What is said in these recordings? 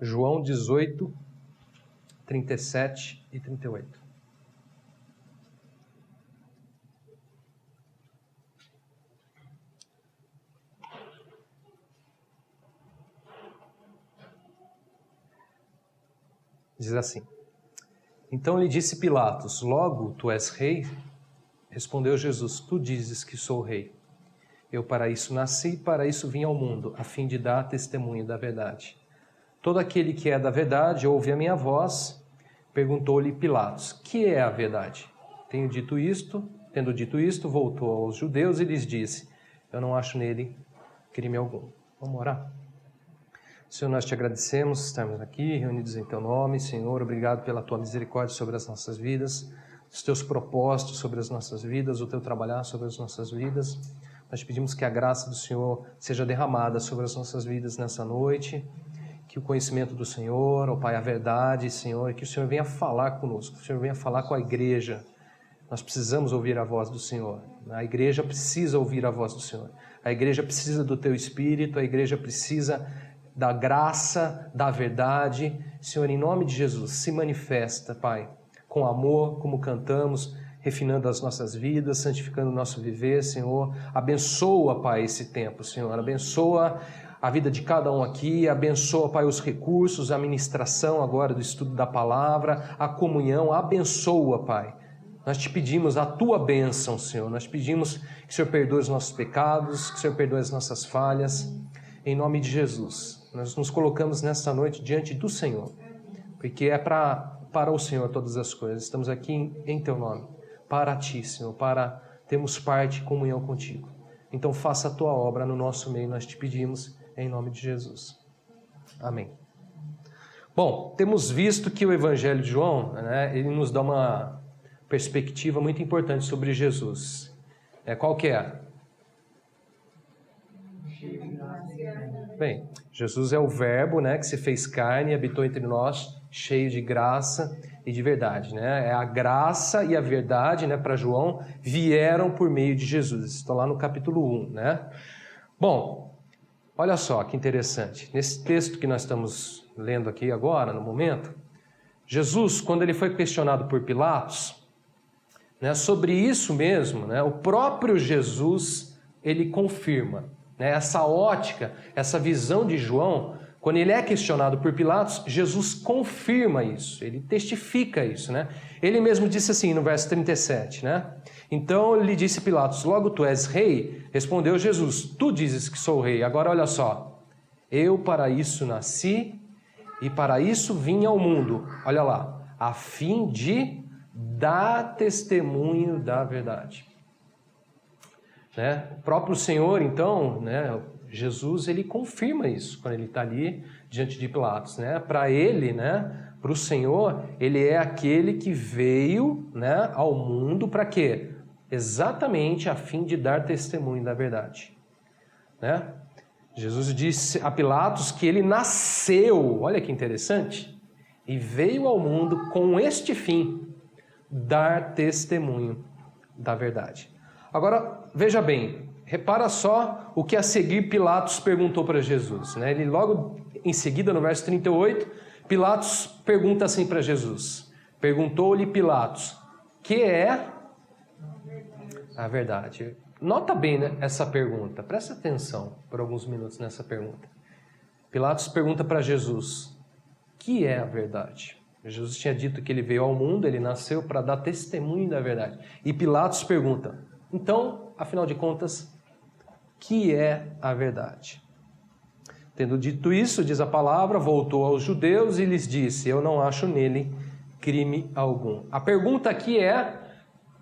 João 18, 37 e 38. Diz assim: Então lhe disse Pilatos: Logo tu és rei? Respondeu Jesus: Tu dizes que sou rei. Eu para isso nasci e para isso vim ao mundo, a fim de dar testemunho da verdade. Todo aquele que é da verdade ouve a minha voz. Perguntou-lhe Pilatos: Que é a verdade? Tendo dito isto, voltou aos judeus e lhes disse: Eu não acho nele crime algum. Vamos orar? Senhor, nós te agradecemos estarmos aqui, reunidos em teu nome. Senhor, obrigado pela tua misericórdia sobre as nossas vidas, os teus propósitos sobre as nossas vidas, o teu trabalhar sobre as nossas vidas. Nós pedimos que a graça do Senhor seja derramada sobre as nossas vidas nessa noite, que o conhecimento do Senhor, ó Pai, a verdade, Senhor, que o Senhor venha falar conosco, que o Senhor venha falar com a igreja. Nós precisamos ouvir a voz do Senhor. A igreja precisa ouvir a voz do Senhor. A igreja precisa do teu Espírito, a igreja precisa da graça, da verdade. Senhor, em nome de Jesus, se manifesta, Pai, com amor, como cantamos, refinando as nossas vidas, santificando o nosso viver, Senhor. Abençoa, Pai, esse tempo, Senhor. Abençoa a vida de cada um aqui, abençoa, Pai, os recursos, a ministração agora do estudo da palavra, a comunhão, abençoa, Pai. Nós te pedimos a tua bênção, Senhor. Nós pedimos que o Senhor perdoe os nossos pecados, que o Senhor perdoe as nossas falhas. Em nome de Jesus, nós nos colocamos nesta noite diante do Senhor, porque é para o Senhor todas as coisas. Estamos aqui em teu nome, para ti, Senhor, para termos parte e comunhão contigo. Então faça a tua obra no nosso meio, nós te pedimos, em nome de Jesus. Amém. Bom, temos visto que o Evangelho de João, ele nos dá uma perspectiva muito importante sobre Jesus. Qual que é? Bem, Jesus é o verbo, que se fez carne e habitou entre nós, cheio de graça e de verdade. A graça e a verdade, para João, vieram por meio de Jesus. Estou lá no capítulo 1. Bom, olha só que interessante. Nesse texto que nós estamos lendo aqui agora, no momento, Jesus, quando ele foi questionado por Pilatos, sobre isso mesmo, o próprio Jesus, ele confirma. Essa ótica, essa visão de João, quando ele é questionado por Pilatos, Jesus confirma isso, ele testifica isso. Ele mesmo disse assim no verso 37, Então lhe disse Pilatos: Logo tu és rei? Respondeu Jesus: Tu dizes que sou rei. Agora olha só: Eu para isso nasci e para isso vim ao mundo. Olha lá: a fim de dar testemunho da verdade. O próprio Senhor, então, Jesus, ele confirma isso quando ele está ali diante de Pilatos. Para ele, para o Senhor, ele é aquele que veio ao mundo para quê? Exatamente a fim de dar testemunho da verdade. Jesus disse a Pilatos que ele nasceu, olha que interessante, e veio ao mundo com este fim, dar testemunho da verdade. Agora, veja bem, repara só o que a seguir Pilatos perguntou para Jesus. Ele logo em seguida, no verso 38, Pilatos pergunta assim para Jesus. Perguntou-lhe Pilatos: que é a verdade? Nota bem essa pergunta, presta atenção por alguns minutos nessa pergunta. Pilatos pergunta para Jesus: que é a verdade? Jesus tinha dito que ele veio ao mundo, ele nasceu para dar testemunho da verdade. E Pilatos pergunta: então, afinal de contas, que é a verdade? Tendo dito isso, diz a palavra, voltou aos judeus e lhes disse: Eu não acho nele crime algum. A pergunta aqui é: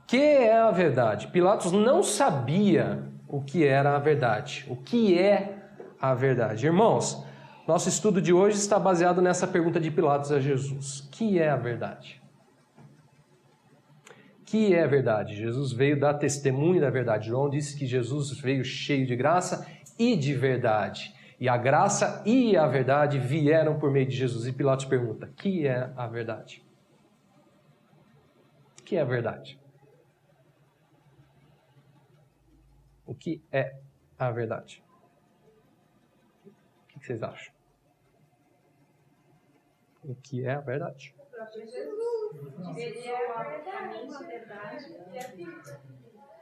que é a verdade? Pilatos não sabia o que era a verdade. O que é a verdade? Irmãos, nosso estudo de hoje está baseado nessa pergunta de Pilatos a Jesus: que é a verdade? Que é a verdade? Jesus veio dar testemunho da verdade. João disse que Jesus veio cheio de graça e de verdade. E a graça e a verdade vieram por meio de Jesus. E Pilatos pergunta: que é a verdade? O que é a verdade? O que é a verdade? O que vocês acham? o que é a verdade. Ele é a verdade e a vida.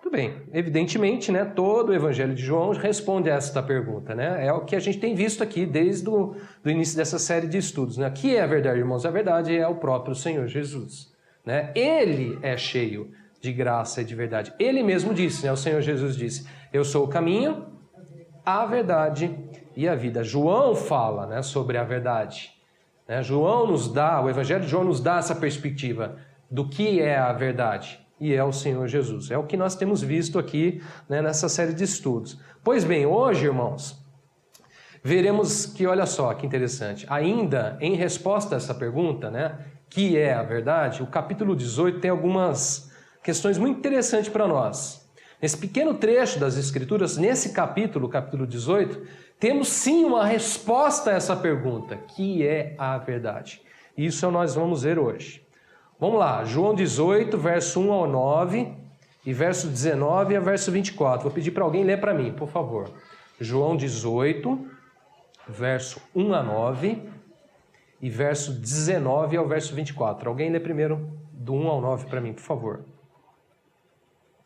Tudo bem, evidentemente, né, todo o Evangelho de João responde a esta pergunta, né? É o que a gente tem visto aqui desde o início dessa série de estudos, né? O que é a verdade, irmãos? A verdade é o próprio Senhor Jesus, né? Ele é cheio de graça e de verdade. Ele mesmo disse, né? O Senhor Jesus disse, eu sou o caminho, a verdade e a vida. João fala, né, sobre a verdade, né? João nos dá, o Evangelho de João nos dá essa perspectiva do que é a verdade. E é o Senhor Jesus. É o que nós temos visto aqui, né, nessa série de estudos. Pois bem, hoje, irmãos, veremos que, olha só que interessante, ainda em resposta a essa pergunta, né, que é a verdade, o capítulo 18 tem algumas questões muito interessantes para nós. Nesse pequeno trecho das Escrituras, nesse capítulo 18, temos sim uma resposta a essa pergunta, que é a verdade. Isso nós vamos ver hoje. Vamos lá, João 18, verso 1 ao 9 e verso 19 a verso 24. Vou pedir para alguém ler para mim, por favor. João 18, verso 1 a 9 e verso 19 ao verso 24. Alguém lê primeiro do 1 ao 9 para mim, por favor.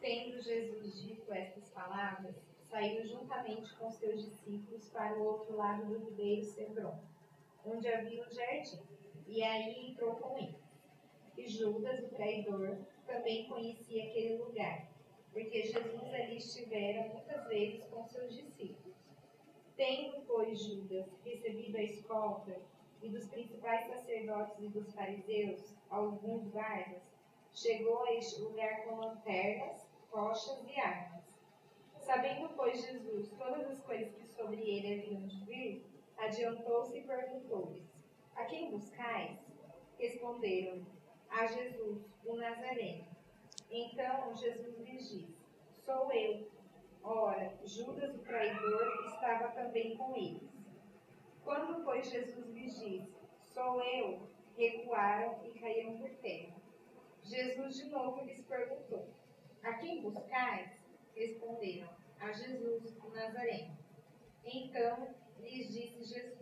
Tendo Jesus dito estas palavras, saiu juntamente com seus discípulos para o outro lado do ribeiro Cedron, onde havia um jardim, e aí entrou com eles. E Judas, o traidor, também conhecia aquele lugar, porque Jesus ali estivera muitas vezes com seus discípulos. Tendo, pois, Judas recebido a escolta e dos principais sacerdotes e dos fariseus alguns guardas, chegou a este lugar com lanternas, tochas e armas. Sabendo, pois, Jesus todas as coisas que sobre ele haviam de vir, adiantou-se e perguntou-lhes: A quem buscais? Responderam-lhe: A Jesus, o Nazareno. Então Jesus lhes disse: Sou eu. Ora, Judas, o traidor, estava também com eles. Quando, pois, Jesus lhes disse: Sou eu, recuaram e caíram por terra. Jesus de novo lhes perguntou: A quem buscais? Responderam: A Jesus, o Nazareno. Então lhes disse Jesus: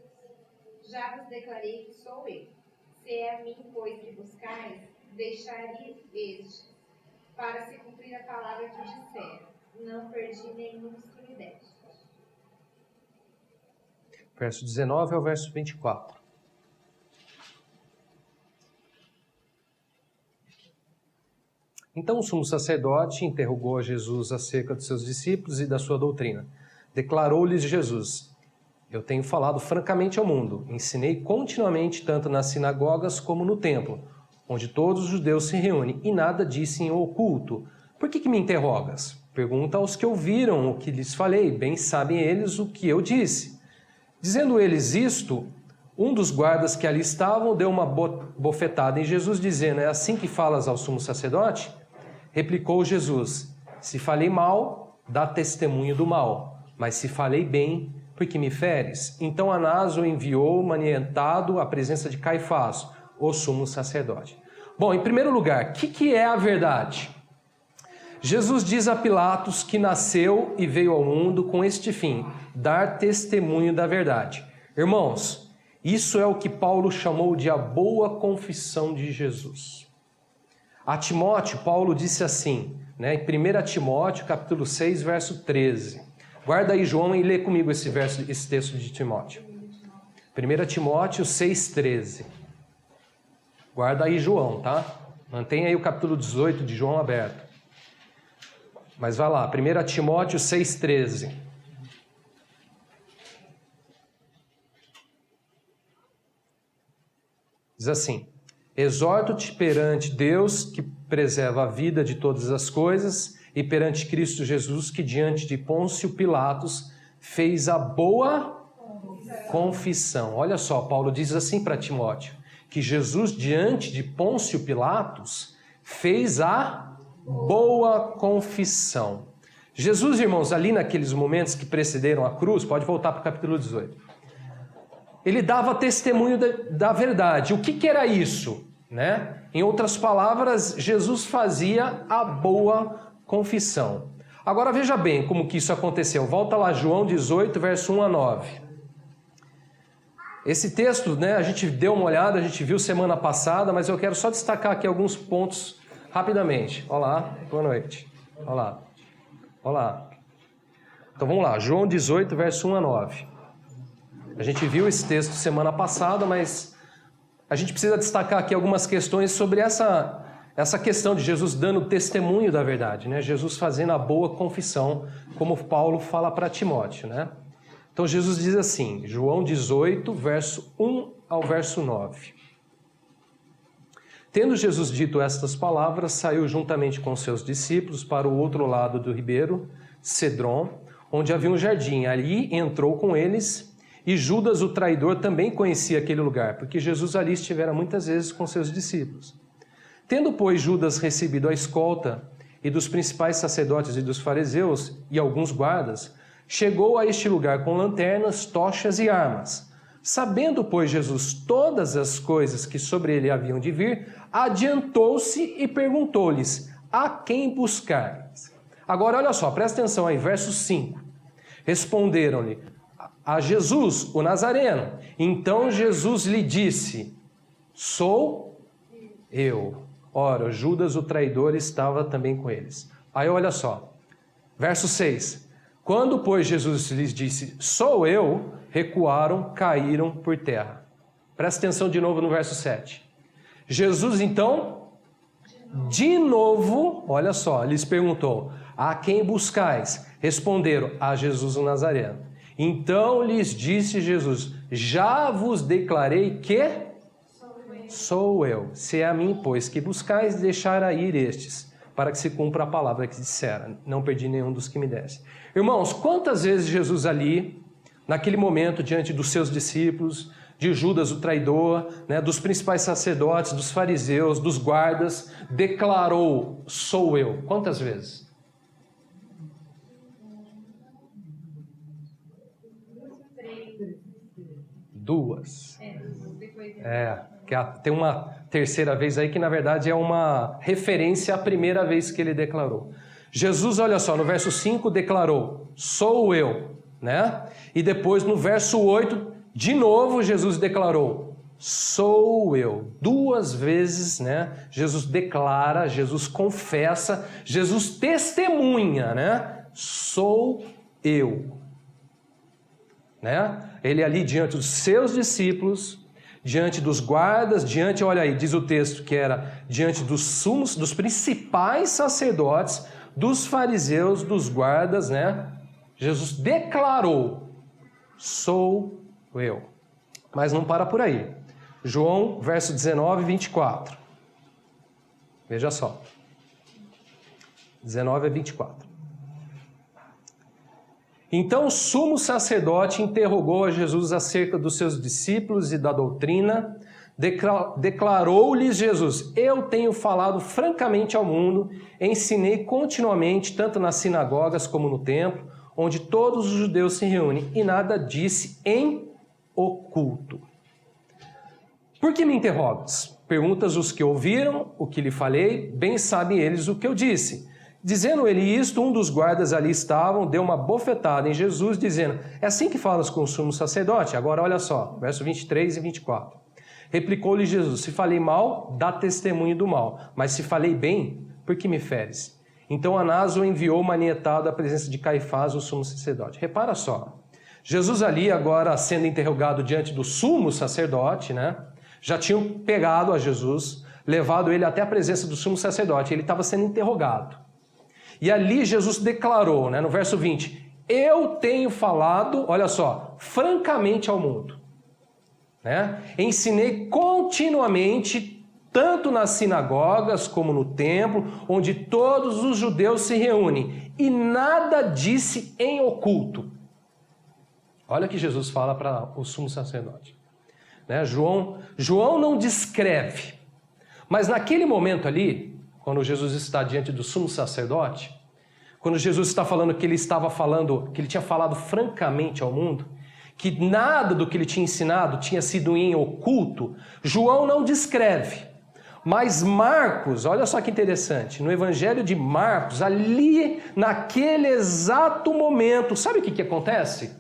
Já vos declarei que sou eu. Se é a mim, pois, que buscais, deixai este, para se cumprir a palavra que disseram. Não perdi nenhum dos que me deste. Verso 19 ao verso 24. Então o sumo sacerdote interrogou a Jesus acerca dos seus discípulos e da sua doutrina. Declarou-lhes Jesus: Eu tenho falado francamente ao mundo, ensinei continuamente tanto nas sinagogas como no templo, onde todos os judeus se reúnem, e nada disse em oculto. Por que me interrogas? Pergunta aos que ouviram o que lhes falei, bem sabem eles o que eu disse. Dizendo eles isto, um dos guardas que ali estavam deu uma bofetada em Jesus, dizendo: É assim que falas ao sumo sacerdote? Replicou Jesus: Se falei mal, dá testemunho do mal, mas se falei bem, por que me feres? Então Anás o enviou maniatado à presença de Caifás, o sumo sacerdote. Bom, em primeiro lugar, o que é a verdade? Jesus diz a Pilatos que nasceu e veio ao mundo com este fim, dar testemunho da verdade. Irmãos, isso é o que Paulo chamou de a boa confissão de Jesus. A Timóteo, Paulo disse assim, né, em 1 Timóteo, capítulo 6, verso 13. Guarda aí, João, e lê comigo esse texto de Timóteo. 1 Timóteo 6,13. Guarda aí, João, tá? Mantenha aí o capítulo 18 de João aberto. Mas vai lá, 1 Timóteo 6,13. Diz assim: Exorto-te perante Deus, que preserva a vida de todas as coisas, e perante Cristo Jesus, que diante de Pôncio Pilatos fez a boa confissão. Olha só, Paulo diz assim para Timóteo, que Jesus diante de Pôncio Pilatos fez a boa confissão. Jesus, irmãos, ali naqueles momentos que precederam a cruz, pode voltar para o capítulo 18, ele dava testemunho da verdade. O que era isso? Né? Em outras palavras, Jesus fazia a boa confissão. Agora veja bem como que isso aconteceu. Volta lá, João 18, verso 1 a 9. Esse texto, né, a gente deu uma olhada, a gente viu semana passada, mas eu quero só destacar aqui alguns pontos rapidamente. Olá, boa noite. Olá. Olá. Então vamos lá, João 18, verso 1 a 9. A gente viu esse texto semana passada, mas a gente precisa destacar aqui algumas questões sobre essa questão de Jesus dando testemunho da verdade, né? Jesus fazendo a boa confissão, como Paulo fala para Timóteo, né? Então Jesus diz assim, João 18, verso 1 ao verso 9. Tendo Jesus dito estas palavras, saiu juntamente com seus discípulos para o outro lado do ribeiro, Cedron, onde havia um jardim. Ali entrou com eles, e Judas, o traidor, também conhecia aquele lugar, porque Jesus ali estivera muitas vezes com seus discípulos. Tendo, pois, Judas recebido a escolta e dos principais sacerdotes e dos fariseus e alguns guardas, chegou a este lugar com lanternas, tochas e armas. Sabendo, pois, Jesus todas as coisas que sobre ele haviam de vir, adiantou-se e perguntou-lhes, a quem buscar? Agora, olha só, presta atenção aí, verso 5. Responderam-lhe, a Jesus, o Nazareno. Então Jesus lhe disse, sou eu. Ora, Judas, o traidor, estava também com eles. Aí olha só, verso 6. Quando, pois, Jesus lhes disse, sou eu, recuaram, caíram por terra. Presta atenção de novo no verso 7. Jesus, então, de novo, olha só, lhes perguntou, a quem buscais? Responderam, a Jesus o Nazareno. Então lhes disse Jesus, já vos declarei que sou eu. Se é a mim, pois, que buscais, deixar ir estes, para que se cumpra a palavra que dissera. Não perdi nenhum dos que me desse. Irmãos, quantas vezes Jesus ali, naquele momento, diante dos seus discípulos, de Judas, o traidor, né, dos principais sacerdotes, dos fariseus, dos guardas, declarou, sou eu. Quantas vezes? Duas. Tem uma terceira vez aí que na verdade é uma referência à primeira vez que ele declarou. Jesus, olha só, no verso 5 declarou, sou eu, né? E depois no verso 8, de novo Jesus declarou, sou eu. Duas vezes, né? Jesus declara, Jesus confessa, Jesus testemunha, né? Sou eu. Né? Ele ali diante dos seus discípulos, diante dos guardas, diante, olha aí, diz o texto que era diante dos sumos, dos principais sacerdotes, dos fariseus, dos guardas, né? Jesus declarou, sou eu. Mas não para por aí. João, verso 19 e 24. Veja só. 19 a 24. Então o sumo sacerdote interrogou a Jesus acerca dos seus discípulos e da doutrina. Declarou-lhes Jesus, eu tenho falado francamente ao mundo, ensinei continuamente, tanto nas sinagogas como no templo, onde todos os judeus se reúnem, e nada disse em oculto. Por que me interrogas? Perguntas os que ouviram o que lhe falei, bem sabem eles o que eu disse. Dizendo ele isto, um dos guardas ali estavam, deu uma bofetada em Jesus, dizendo, é assim que falas com o sumo sacerdote? Agora olha só, verso 23 e 24. Replicou-lhe Jesus, se falei mal, dá testemunho do mal, mas se falei bem, por que me feres? Então Anás o enviou manietado à presença de Caifás, o sumo sacerdote. Repara só, Jesus ali agora sendo interrogado diante do sumo sacerdote, né? Já tinham pegado a Jesus, levado ele até a presença do sumo sacerdote, ele estava sendo interrogado. E ali Jesus declarou, né, no verso 20, eu tenho falado, olha só, francamente ao mundo. Né? Ensinei continuamente, tanto nas sinagogas como no templo, onde todos os judeus se reúnem, e nada disse em oculto. Olha o que Jesus fala para o sumo sacerdote. Né? João não descreve, mas naquele momento ali, quando Jesus está diante do sumo sacerdote, quando Jesus está falando que ele tinha falado francamente ao mundo, que nada do que ele tinha ensinado tinha sido em oculto, João não descreve. Mas Marcos, olha só que interessante, no Evangelho de Marcos, ali naquele exato momento, sabe o que acontece?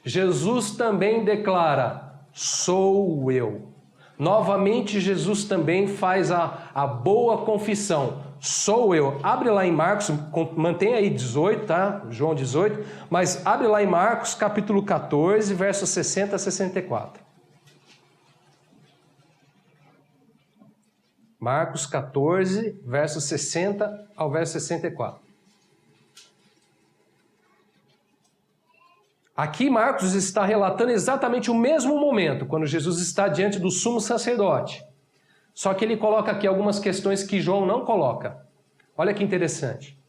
Jesus também declara, sou eu. Novamente, Jesus também faz a boa confissão. Sou eu. Abre lá em Marcos, mantém aí 18, tá? João 18, mas abre lá em Marcos, capítulo 14, versos 60 a 64. Marcos 14, versos 60 ao verso 64. Aqui Marcos está relatando exatamente o mesmo momento, quando Jesus está diante do sumo sacerdote. Só que ele coloca aqui algumas questões que João não coloca. Olha que interessante.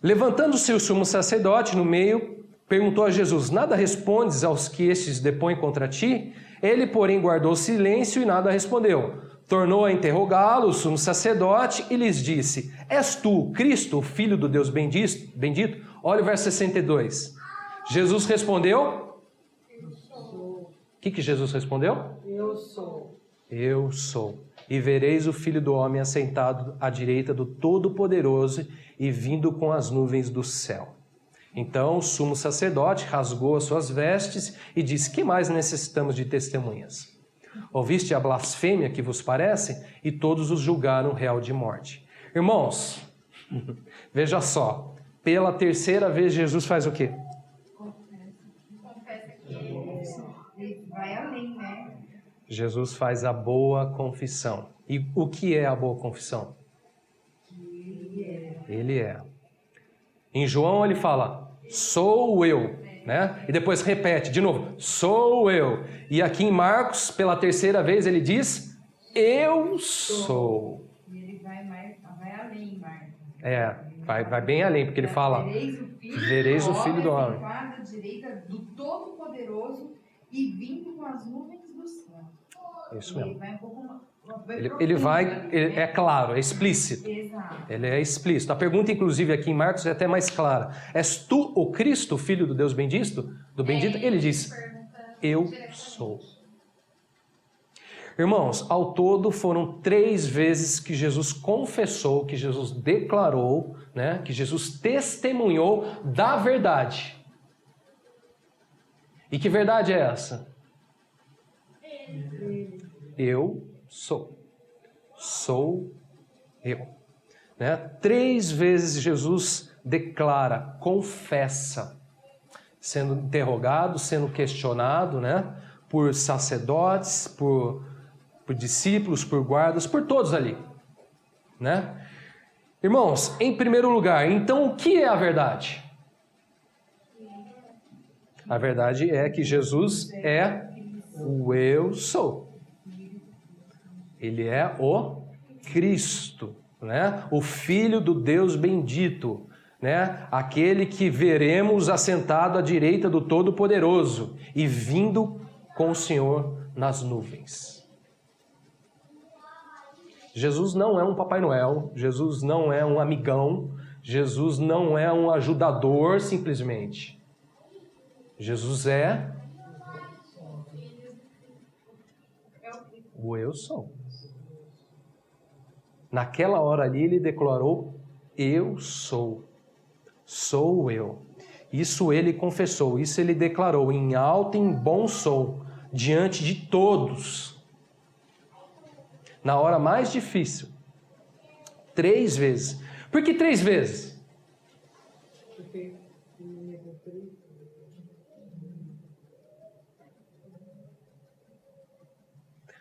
Levantando-se o sumo sacerdote no meio, perguntou a Jesus: nada respondes aos que estes depõem contra ti? Ele, porém, guardou silêncio e nada respondeu. Tornou a interrogá-lo o sumo sacerdote e lhes disse: és tu, Cristo, o Filho do Deus bendito? Olha o verso 62. Jesus respondeu: eu sou. O que Jesus respondeu? Eu sou. Eu sou. E vereis o Filho do Homem assentado à direita do Todo-Poderoso e vindo com as nuvens do céu. Então o sumo sacerdote rasgou as suas vestes e disse: que mais necessitamos de testemunhas? Ouviste a blasfêmia que vos parece? E todos os julgaram réu de morte. Irmãos, veja só, pela terceira vez Jesus faz o quê? Confessa que ele vai além, né? Jesus faz a boa confissão. E o que é a boa confissão? Ele é. Em João ele fala: sou eu, né? E depois repete de novo: sou eu. E aqui em Marcos, pela terceira vez, ele diz: eu sou. E ele vai além, Marcos. Vai bem além, porque ele fala: vereis o Filho do Homem sentado à direita do Todo-Poderoso e vindo com as nuvens do céu. Isso mesmo. Ele vai é claro, é explícito. Exato. Ele é explícito. A pergunta, inclusive, aqui em Marcos é até mais clara: és tu o Cristo, Filho do Deus bendito? Ele diz: eu sou. Irmãos, ao todo foram 3 vezes que Jesus confessou, que Jesus declarou, né, que Jesus testemunhou da verdade. E que verdade é essa? Eu sou. Sou eu. Né? 3 vezes Jesus declara, confessa, sendo interrogado, sendo questionado, né, por sacerdotes, por discípulos, por guardas, por todos ali. Né? Irmãos, em primeiro lugar, então o que é a verdade? A verdade é que Jesus é o eu sou. Ele é o Cristo, né? O Filho do Deus bendito, né? Aquele que veremos assentado à direita do Todo-Poderoso e vindo com o Senhor nas nuvens. Jesus não é um Papai Noel, Jesus não é um amigão, Jesus não é um ajudador simplesmente. Jesus é o eu sou. Naquela hora ali ele declarou: eu sou. Sou eu. Isso ele confessou, isso ele declarou em alto e em bom som, diante de todos. Na hora mais difícil. 3 vezes. Por que 3 vezes?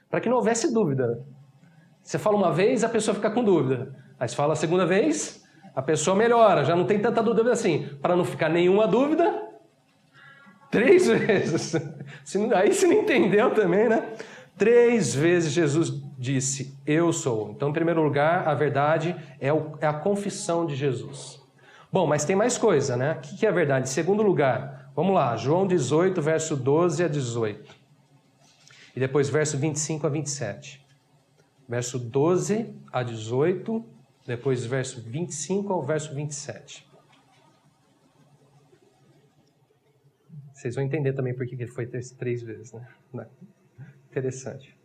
Para que não houvesse dúvida. Você fala uma vez, a pessoa fica com dúvida. Aí você fala a segunda vez, a pessoa melhora, já não tem tanta dúvida assim. Para não ficar nenhuma dúvida, 3 vezes. Aí você não entendeu também, né? 3 vezes Jesus disse: eu sou. Então, em primeiro lugar, a verdade é a confissão de Jesus. Bom, mas tem mais coisa, né? O que é a verdade? Em segundo lugar, vamos lá, João 18, verso 12 a 18. E depois verso 25 a 27. Verso 12 a 18, depois verso 25 ao verso 27. Vocês vão entender também por que ele foi 3 vezes, né? Interessante.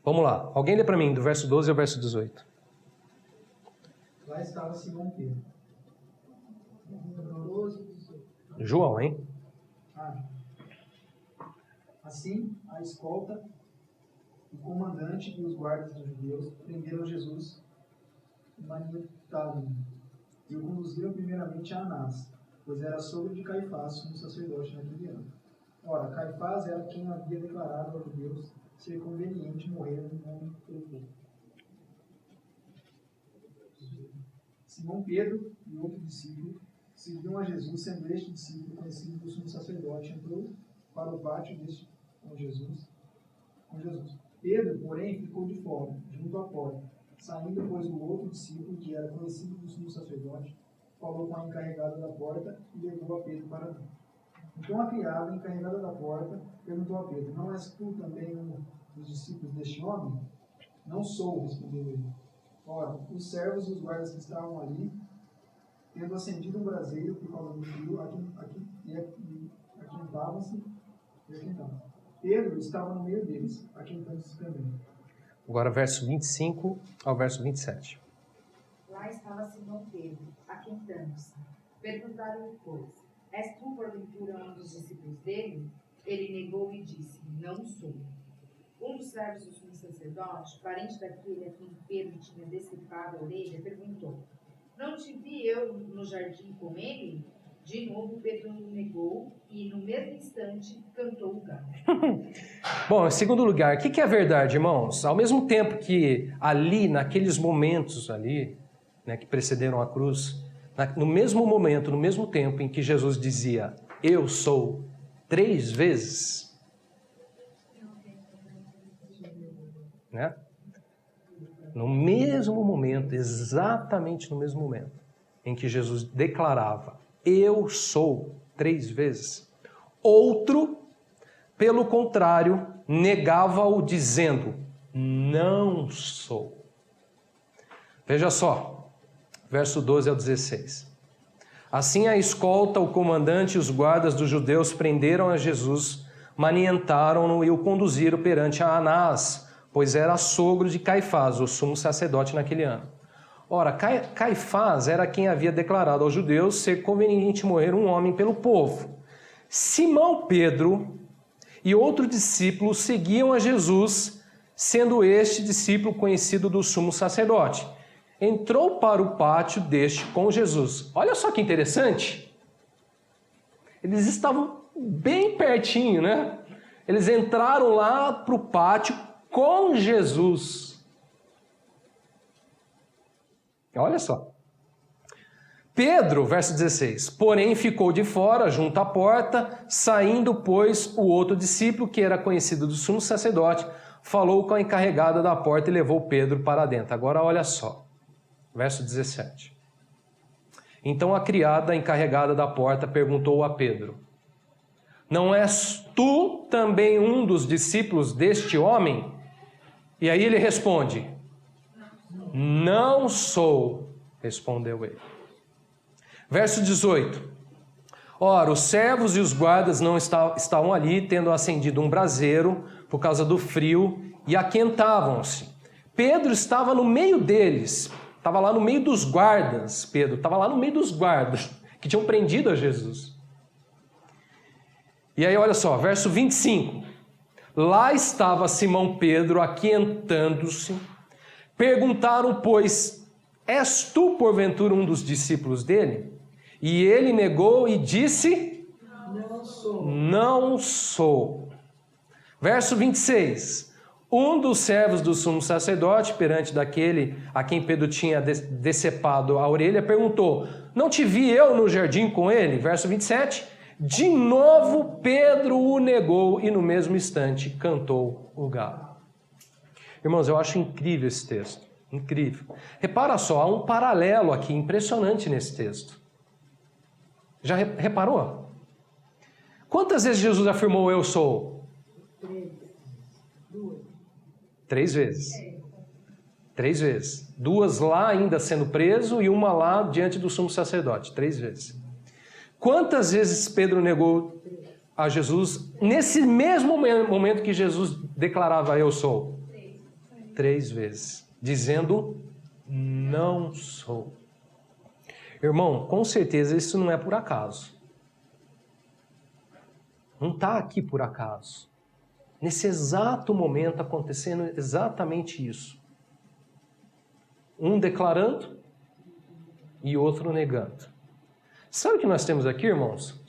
Vamos lá. Alguém lê para mim do verso 12 ao verso 18. Lá estava Simão Pedro. João, hein? Assim, a escolta, o comandante e os guardas dos judeus prenderam Jesus e manietaram e o conduziram primeiramente a Anás, pois era sogro de Caifás, sumo sacerdote naquele ano. Ora, Caifás era quem havia declarado aos judeus ser conveniente morrer no nome pelo povo. Simão Pedro e outro discípulo seguiam a Jesus, sendo este discípulo conhecido do sumo sacerdote, entrou para o pátio deste com Jesus. Pedro, porém, ficou de fora, junto à porta. Saindo, pois, o outro discípulo, que era conhecido do sumo sacerdote, falou com a encarregada da porta e levou a Pedro para dentro. Então a criada, encarregada da porta, perguntou a Pedro: não és tu também um dos discípulos deste homem? Não sou, respondeu ele. Ora, os servos e os guardas que estavam ali, tendo acendido um braseiro por causa do frio, aquentavam-se. Pedro estava no meio deles, aquentando-se também. Agora verso 25 ao verso 27. Lá estava Simão Pedro, aquentando-se. Perguntaram-lhe, pois: és tu, porventura, um dos discípulos dele? Ele negou e disse: não sou. Um dos servos do sumo sacerdote, parente daquele a quem Pedro tinha decepado a orelha, perguntou: não te vi eu no jardim com ele? De novo Pedro negou e, no mesmo instante, cantou o galo. Bom, em segundo lugar, o que é verdade, irmãos? Ao mesmo tempo que ali, naqueles momentos ali, né, que precederam a cruz, no mesmo momento, no mesmo tempo em que Jesus dizia: eu sou, 3 vezes, né? No mesmo momento, exatamente no mesmo momento, em que Jesus declarava: eu sou, 3 vezes, outro, pelo contrário, negava-o dizendo: não sou. Veja só, verso 12 ao 16. Assim a escolta, o comandante e os guardas dos judeus prenderam a Jesus, manientaram-no e o conduziram perante a Anás, pois era sogro de Caifás, o sumo sacerdote naquele ano. Ora, Caifás era quem havia declarado aos judeus ser conveniente morrer um homem pelo povo. Simão Pedro e outro discípulo seguiam a Jesus, sendo este discípulo conhecido do sumo sacerdote. Entrou para o pátio deste com Jesus. Olha só que interessante. Eles estavam bem pertinho, né? Eles entraram lá para o pátio com Jesus. Olha só. Pedro, verso 16, porém ficou de fora, junto à porta, saindo, pois, o outro discípulo, que era conhecido do sumo sacerdote, falou com a encarregada da porta e levou Pedro para dentro. Agora olha só, verso 17. Então a criada encarregada da porta perguntou a Pedro: não és tu também um dos discípulos deste homem? E aí ele responde: não sou, respondeu ele. Verso 18. Ora, os servos e os guardas não estavam ali, tendo acendido um braseiro por causa do frio, e aquentavam-se. Pedro estava no meio deles, estava lá no meio dos guardas. Pedro estava lá no meio dos guardas, que tinham prendido a Jesus. E aí, olha só, verso 25. Lá estava Simão Pedro aquentando-se. Perguntaram, pois: és tu, porventura, um dos discípulos dele? E ele negou e disse: não sou. Não sou. Verso 26. Um dos servos do sumo sacerdote, perante daquele a quem Pedro tinha decepado a orelha, perguntou: não te vi eu no jardim com ele? Verso 27. De novo Pedro o negou e no mesmo instante cantou o galo. Irmãos, eu acho incrível esse texto. Incrível. Repara só, há um paralelo aqui impressionante nesse texto. Já reparou? Quantas vezes Jesus afirmou eu sou? 3 vezes. 3 vezes. 2 lá ainda sendo preso e 1 lá diante do sumo sacerdote. 3 vezes. Quantas vezes Pedro negou a Jesus nesse mesmo momento que Jesus declarava eu sou? 3 vezes. Dizendo não sou. Irmão, com certeza isso não é por acaso. Não está aqui por acaso. Nesse exato momento acontecendo exatamente isso. Um declarando e outro negando. Sabe o que nós temos aqui, irmãos?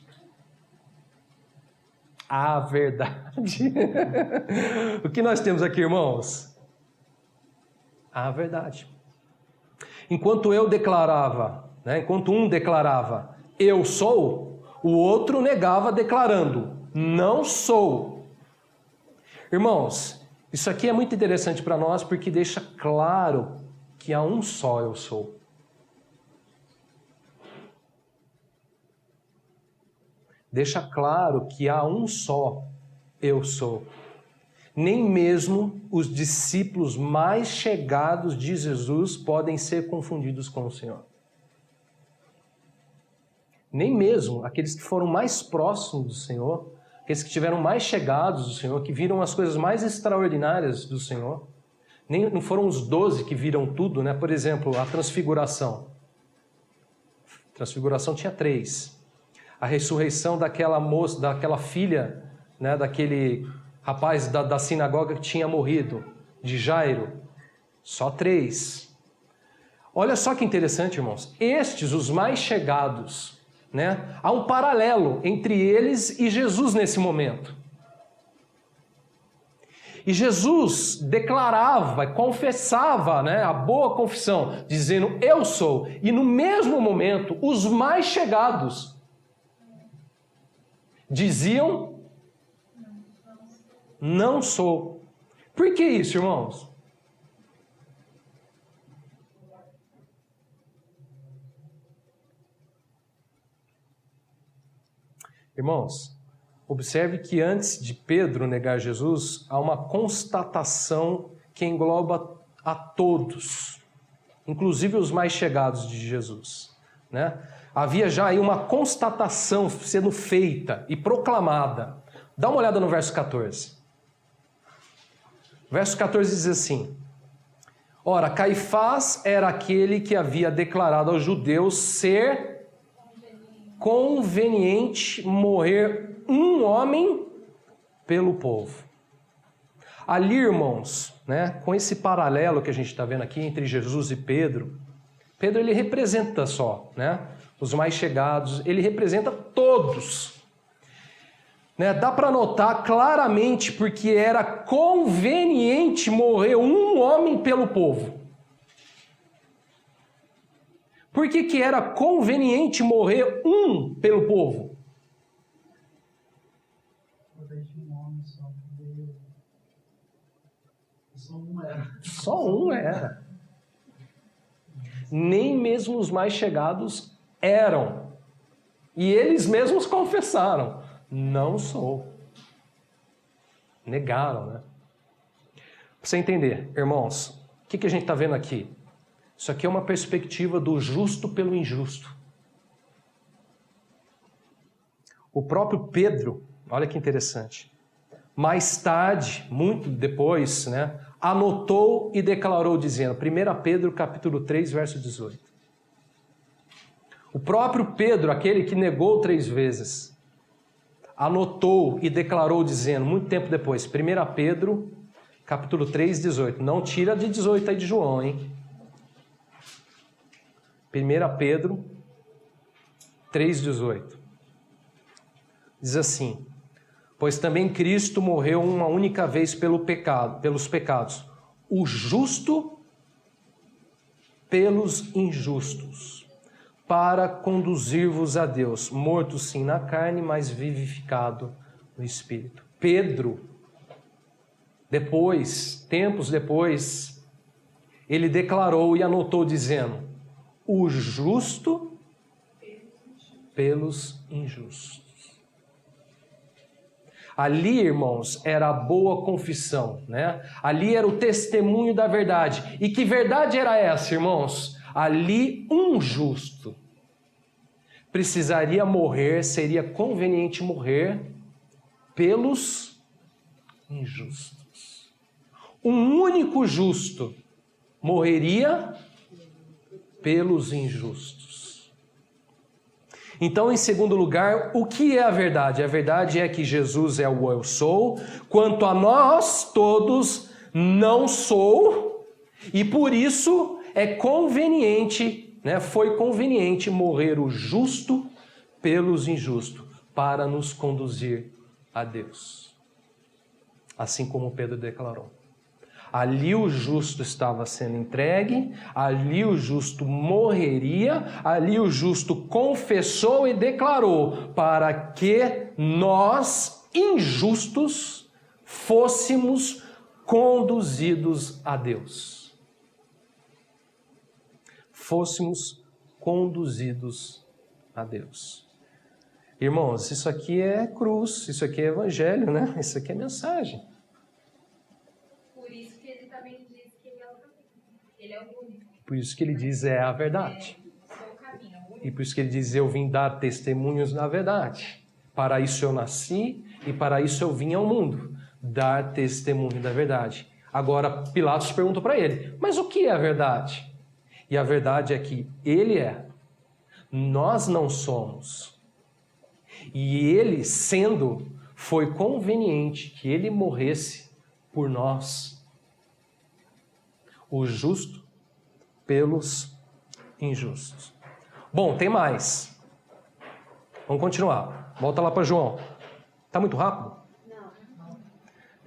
A verdade. O que nós temos aqui, irmãos? A verdade. Enquanto eu declarava, enquanto um declarava, eu sou, o outro negava declarando, não sou. Irmãos, isso aqui é muito interessante para nós porque deixa claro que há um só eu sou. Deixa claro que há um só eu sou. Nem mesmo os discípulos mais chegados de Jesus podem ser confundidos com o Senhor. Nem mesmo aqueles que foram mais próximos do Senhor, aqueles que estiveram mais chegados do Senhor, que viram as coisas mais extraordinárias do Senhor, não foram os 12 que viram tudo, né? Por exemplo, a transfiguração. A transfiguração tinha 3. A ressurreição daquela moça, daquela filha, né? Daquele rapaz da sinagoga que tinha morrido, de Jairo, só 3. Olha só que interessante, irmãos. Estes, os mais chegados, né? Há um paralelo entre eles e Jesus nesse momento. E Jesus declarava, confessava, né, a boa confissão, dizendo, eu sou. E no mesmo momento, os mais chegados diziam, não sou. Por que isso, irmãos? Irmãos, observe que antes de Pedro negar Jesus, há uma constatação que engloba a todos, inclusive os mais chegados de Jesus, né? Havia já aí uma constatação sendo feita e proclamada. Dá uma olhada no verso 14. Verso 14 diz assim, ora, Caifás era aquele que havia declarado aos judeus ser conveniente morrer um homem pelo povo. Ali, irmãos, né, com esse paralelo que a gente está vendo aqui entre Jesus e Pedro, Pedro ele representa só, né, os mais chegados, ele representa todos. Né, dá para notar claramente porque era conveniente morrer um homem pelo povo. Por que era conveniente morrer um pelo povo? Só um era. Nem mesmo os mais chegados eram. E eles mesmos confessaram, não sou. Negaram, né? Para você entender, irmãos, o que a gente está vendo aqui? Isso aqui é uma perspectiva do justo pelo injusto. O próprio Pedro, olha que interessante, mais tarde, muito depois, né, anotou e declarou dizendo, 1 Pedro capítulo 3, verso 18. O próprio Pedro, aquele que negou 3 vezes, anotou e declarou dizendo, muito tempo depois, 1 Pedro capítulo 3, 18. Não tira de 18 aí de João, hein? 1 Pedro 3, 18. Diz assim, pois também Cristo morreu uma única vez pelos pecados, o justo pelos injustos, para conduzir-vos a Deus, morto sim na carne, mas vivificado no Espírito. Pedro, depois, tempos depois, ele declarou e anotou dizendo, o justo pelos injustos. Ali, irmãos, era a boa confissão, né? Ali era o testemunho da verdade. E que verdade era essa, irmãos? Ali, um justo precisaria morrer, seria conveniente morrer pelos injustos. Um único justo morreria pelos injustos. Então, em segundo lugar, o que é a verdade? A verdade é que Jesus é o eu sou, quanto a nós todos não sou, e por isso é conveniente, foi conveniente morrer o justo pelos injustos, para nos conduzir a Deus. Assim como Pedro declarou. Ali o justo estava sendo entregue, ali o justo morreria, ali o justo confessou e declarou para que nós, injustos, fôssemos conduzidos a Deus. Fôssemos conduzidos a Deus. Irmãos, isso aqui é cruz, isso aqui é evangelho, né? Isso aqui é mensagem. Por isso que ele diz é a verdade. E por isso que ele diz eu vim dar testemunhos da verdade. Para isso eu nasci e para isso eu vim ao mundo. Dar testemunho da verdade. Agora Pilatos perguntou para ele, mas o que é a verdade? E a verdade é que ele é. Nós não somos. E ele, sendo, foi conveniente que ele morresse por nós. O justo pelos injustos. Bom, tem mais. Vamos continuar. Volta lá para João. Está muito rápido? Não.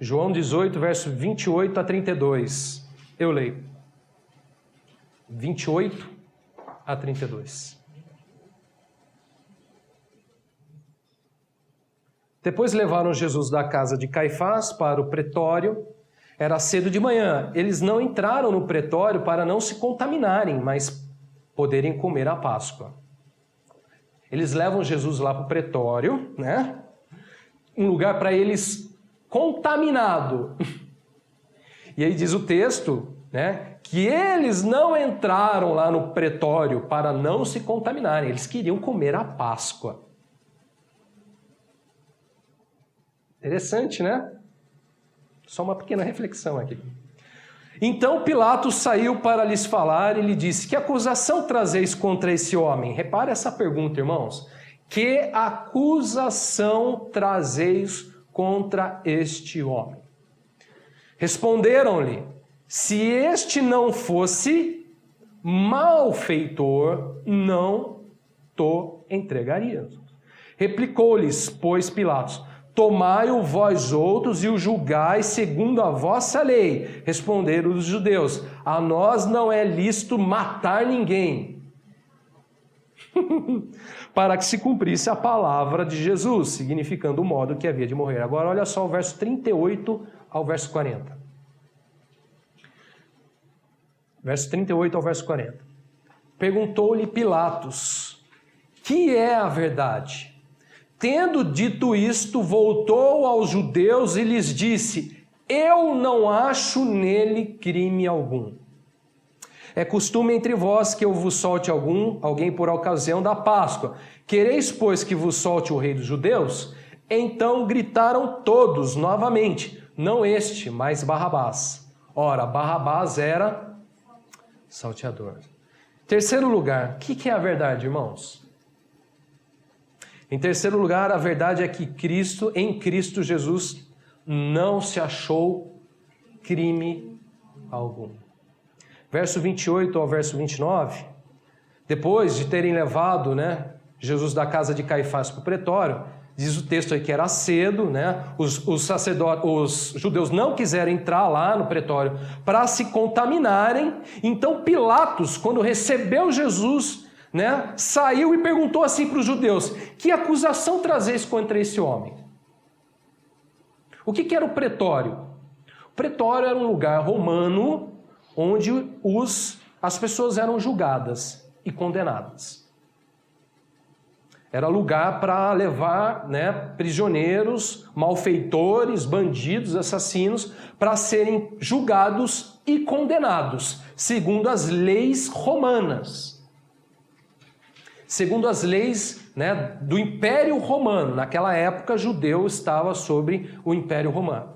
João 18, verso 28 a 32. Eu leio. 28 a 32. Depois levaram Jesus da casa de Caifás para o pretório. Era cedo de manhã. Eles não entraram no pretório para não se contaminarem, mas poderem comer a Páscoa. Eles levam Jesus lá para o pretório, né? Um lugar para eles contaminado. E aí diz o texto, né? Que eles não entraram lá no pretório para não se contaminarem. Eles queriam comer a Páscoa. Interessante, né? Só uma pequena reflexão aqui. Então Pilatos saiu para lhes falar e lhe disse, que acusação trazeis contra esse homem? Repare essa pergunta, irmãos. Que acusação trazeis contra este homem? Responderam-lhe, se este não fosse malfeitor, não to entregaríamos. Replicou-lhes, pois, Pilatos, tomai-o vós outros e o julgai segundo a vossa lei. Responderam os judeus, a nós não é lícito matar ninguém. Para que se cumprisse a palavra de Jesus, significando o modo que havia de morrer. Agora olha só o verso 38 ao verso 40. Verso 38 ao verso 40. Perguntou-lhe Pilatos, que é a verdade? Tendo dito isto, voltou aos judeus e lhes disse, eu não acho nele crime algum. É costume entre vós que eu vos solte alguém por ocasião da Páscoa. Quereis, pois, que vos solte o rei dos judeus? Então gritaram todos novamente, não este, mas Barrabás. Ora, Barrabás era salteador. Terceiro lugar, o que é a verdade, irmãos? Em terceiro lugar, a verdade é que em Cristo Jesus não se achou crime algum. Verso 28 ao verso 29, depois de terem levado, Jesus da casa de Caifás para o pretório, diz o texto aí que era cedo, os judeus não quiseram entrar lá no pretório para se contaminarem, então Pilatos, quando recebeu Jesus, saiu e perguntou assim para os judeus, que acusação trazeis contra esse homem? O que era o pretório? O pretório era um lugar romano onde as pessoas eram julgadas e condenadas. Era lugar para levar prisioneiros, malfeitores, bandidos, assassinos, para serem julgados e condenados, segundo as leis romanas. Segundo as leis do Império Romano. Naquela época, judeu estava sobre o Império Romano.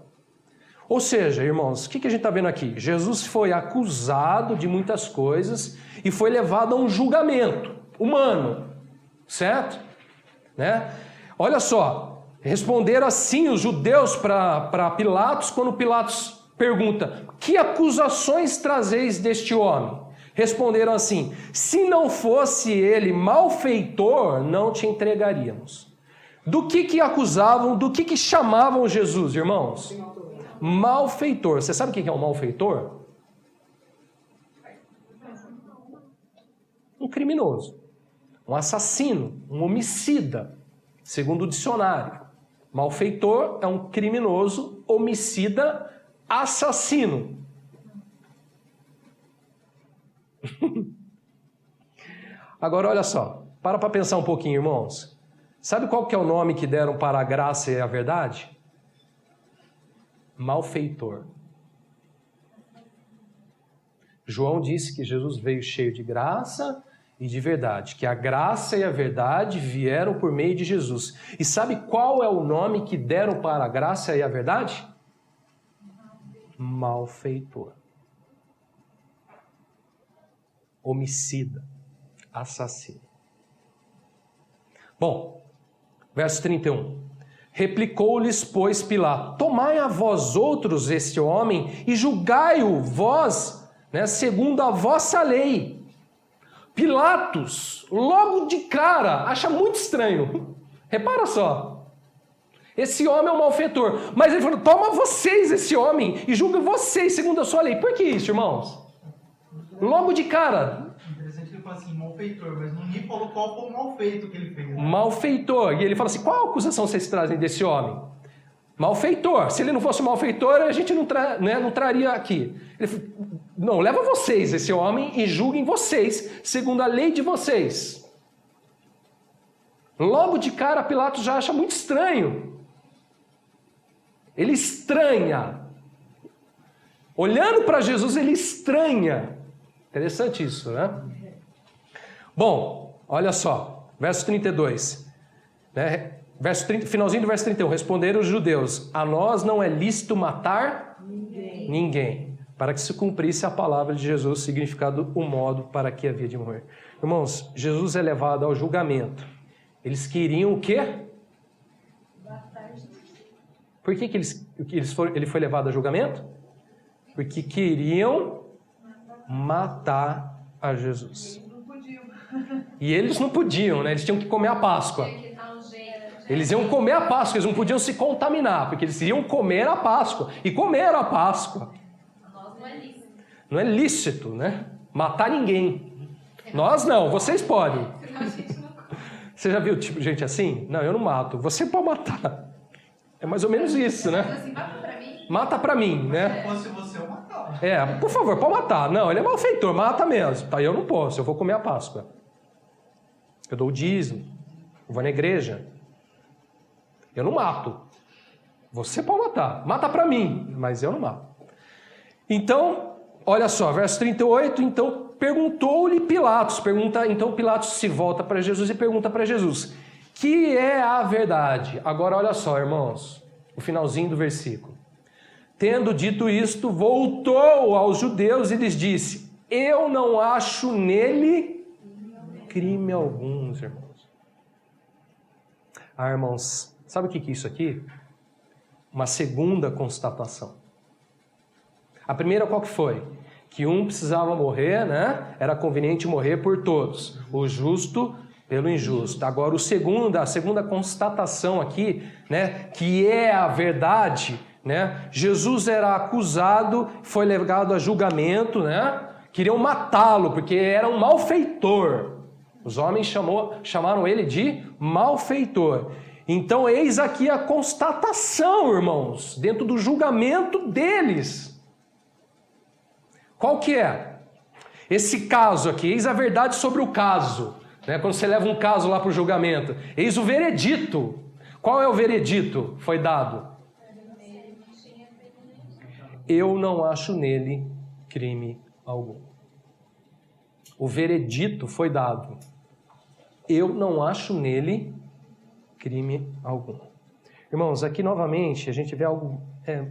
Ou seja, irmãos, o que a gente está vendo aqui? Jesus foi acusado de muitas coisas e foi levado a um julgamento humano, certo? né? Olha só, responderam assim os judeus para Pilatos, quando Pilatos pergunta: que acusações trazeis deste homem? Responderam assim: se não fosse ele malfeitor, não te entregaríamos. Do que acusavam, do que chamavam Jesus, irmãos? Malfeitor. Você sabe o que é um malfeitor? Um criminoso, um assassino, um homicida, segundo o dicionário. Malfeitor é um criminoso, homicida, assassino. Agora olha só, para pensar um pouquinho, irmãos. Sabe qual que é o nome que deram para a graça e a verdade? Malfeitor. João disse que Jesus veio cheio de graça e de verdade, que a graça e a verdade vieram por meio de Jesus. E sabe qual é o nome que deram para a graça e a verdade? Malfeitor. Homicida, assassino. Bom, verso 31. Replicou-lhes, pois, Pilato: tomai a vós outros este homem e julgai-o vós, né, segundo a vossa lei. Pilatos, logo de cara, acha muito estranho. Repara só. Esse homem é um malfeitor. Mas ele falou: toma vocês esse homem e julga vocês segundo a sua lei. Por que isso, irmãos? Logo de cara. Interessante que ele fala assim, malfeitor, mas não me falou qual foi o malfeito que ele fez. Né? Malfeitor. E ele fala assim: qual acusação vocês trazem desse homem? Malfeitor. Se ele não fosse malfeitor, a gente não traria aqui. Ele falou: não, leva vocês esse homem e julguem vocês, segundo a lei de vocês. Logo de cara, Pilatos já acha muito estranho. Ele estranha. Olhando para Jesus, ele estranha. Interessante isso, né? Bom, olha só, verso 32. Né? Finalzinho do verso 31. Responderam os judeus: a nós não é lícito matar ninguém. Para que se cumprisse a palavra de Jesus, significado o modo para que havia de morrer. Irmãos, Jesus é levado ao julgamento. Eles queriam o quê? Por que ele foi levado a julgamento? Porque queriam matar a Jesus. E eles não podiam, né? Eles tinham que comer a Páscoa. Eles iam comer a Páscoa, eles não podiam se contaminar, porque eles iam comer a Páscoa. E comeram a Páscoa. Não é lícito, né? Matar ninguém. Nós não, vocês podem. Você já viu tipo gente assim? Não, eu não mato. Você pode matar. É mais ou menos isso, né? Mata pra mim, né? Se fosse você, eu matava. Por favor, pode matar. Não, ele é malfeitor, mata mesmo. Tá, eu não posso, eu vou comer a Páscoa. Eu dou o dízimo. Eu vou na igreja. Eu não mato. Você pode matar. Mata pra mim, mas eu não mato. Então, olha só, verso 38, então perguntou-lhe Pilatos. Então Pilatos se volta para Jesus e pergunta para Jesus: que é a verdade? Agora olha só, irmãos, o finalzinho do versículo. Tendo dito isto, voltou aos judeus e lhes disse: eu não acho nele crime algum, irmãos. Irmãos, sabe o que é isso aqui? Uma segunda constatação. A primeira qual que foi? Que um precisava morrer, né? Era conveniente morrer por todos. O justo pelo injusto. Agora, a segunda constatação aqui, né? Que é a verdade, né? Jesus era acusado, foi levado a julgamento, né? Queriam matá-lo, porque era um malfeitor. Os homens chamaram ele de malfeitor. Então, eis aqui a constatação, irmãos, dentro do julgamento deles. Qual que é? Esse caso aqui, eis a verdade sobre o caso. Né? Quando você leva um caso lá para o julgamento, eis o veredito. Qual é o veredito? Foi dado: eu não acho nele crime algum. O veredito foi dado: eu não acho nele crime algum. Irmãos, aqui novamente a gente vê algo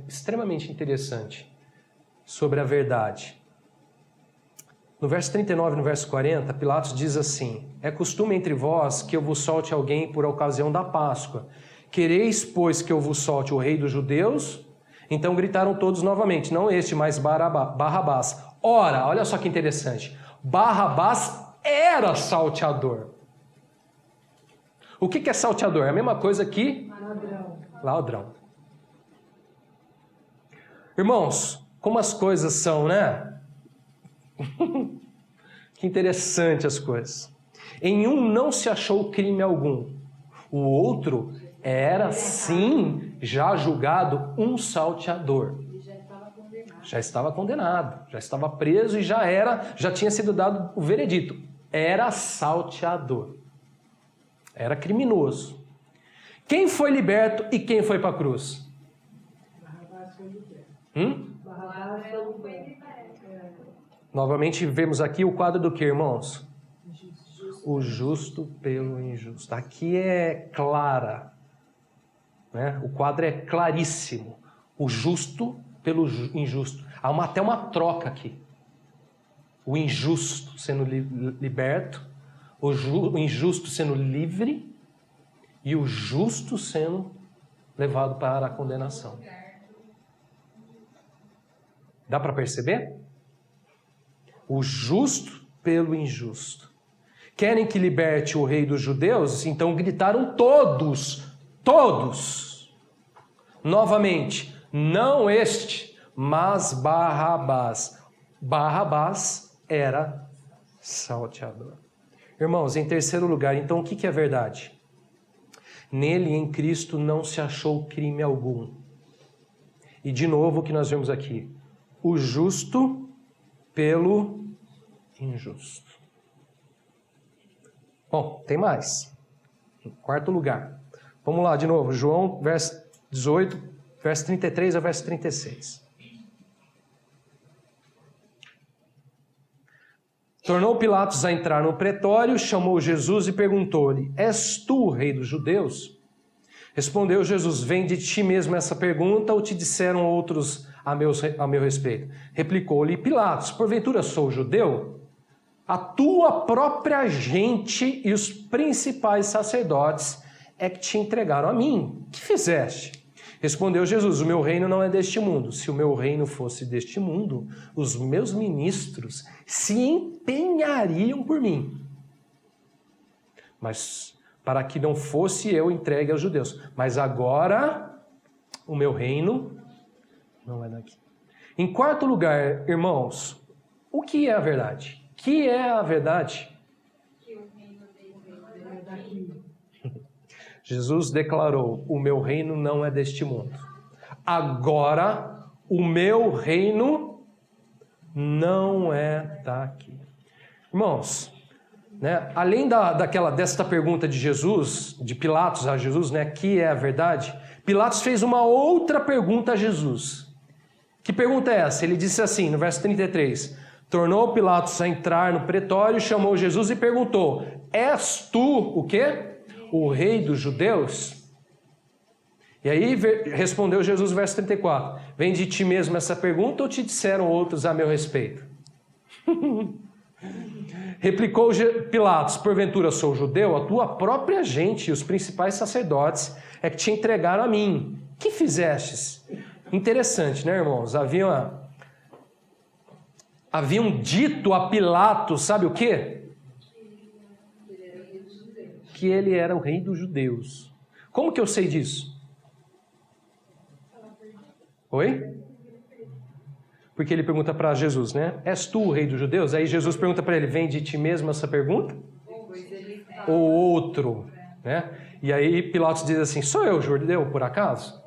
extremamente interessante sobre a verdade. No verso 39 e no verso 40, Pilatos diz assim: é costume entre vós que eu vos solte alguém por ocasião da Páscoa. Quereis, pois, que eu vos solte o rei dos judeus? Então gritaram todos novamente, não este, mas Barrabás. Ora, olha só que interessante, Barrabás era salteador. O que é salteador? É a mesma coisa que ladrão. Irmãos, como as coisas são, né? Que interessante as coisas. Em um não se achou crime algum. O outro era, sim, já julgado um salteador. Já estava condenado, já estava preso e já tinha sido dado o veredito. Era salteador. Era criminoso. Quem foi liberto e quem foi para a cruz? Novamente vemos aqui o quadro do que, irmãos? O justo pelo injusto. Aqui é clara, né? O quadro é claríssimo. O justo pelo injusto. Há até uma troca aqui. O injusto sendo liberto, o injusto sendo livre e o justo sendo levado para a condenação. Dá para perceber? O justo pelo injusto. Querem que liberte o rei dos judeus? Então gritaram todos. Novamente, não este, mas Barrabás. Barrabás era salteador. Irmãos, em terceiro lugar, então o que é verdade? Nele, em Cristo, não se achou crime algum. E de novo o que nós vemos aqui. O justo pelo injusto. Bom, tem mais. Em quarto lugar. Vamos lá de novo. João, verso 18, verso 33 ao verso 36. Tornou Pilatos a entrar no pretório, chamou Jesus e perguntou-lhe: És tu o rei dos judeus? Respondeu Jesus: Vem de ti mesmo essa pergunta ou te disseram outros a meu respeito? Replicou-lhe Pilatos: Porventura sou judeu? A tua própria gente e os principais sacerdotes é que te entregaram a mim. Que fizeste? Respondeu Jesus: O meu reino não é deste mundo. Se o meu reino fosse deste mundo, os meus ministros se empenhariam por mim. Mas para que não fosse eu entregue aos judeus. Mas agora o meu reino não é daqui. Em quarto lugar, irmãos, o que é a verdade? Que é a verdade? Que o reino dele é daqui. Jesus declarou: o meu reino não é deste mundo. Agora, o meu reino não é daqui. Irmãos, né, além desta pergunta de Jesus, de Pilatos a Jesus, né, que é a verdade, Pilatos fez uma outra pergunta a Jesus. Que pergunta é essa? Ele disse assim, no verso 33, tornou Pilatos a entrar no pretório, chamou Jesus e perguntou: És tu o quê? O rei dos judeus? E aí respondeu Jesus, verso 34, vem de ti mesmo essa pergunta ou te disseram outros a meu respeito? Replicou Pilatos: Porventura sou judeu? A tua própria gente e os principais sacerdotes é que te entregaram a mim. Que fizestes? Interessante, né, irmãos? Haviam dito a Pilatos, sabe o quê? Que ele era o rei dos judeus. Como que eu sei disso? Oi? Porque ele pergunta para Jesus, né? És tu o rei dos judeus? Aí Jesus pergunta para ele: vem de ti mesmo essa pergunta? Ou outro, né? E aí Pilatos diz assim: sou eu judeu, por acaso?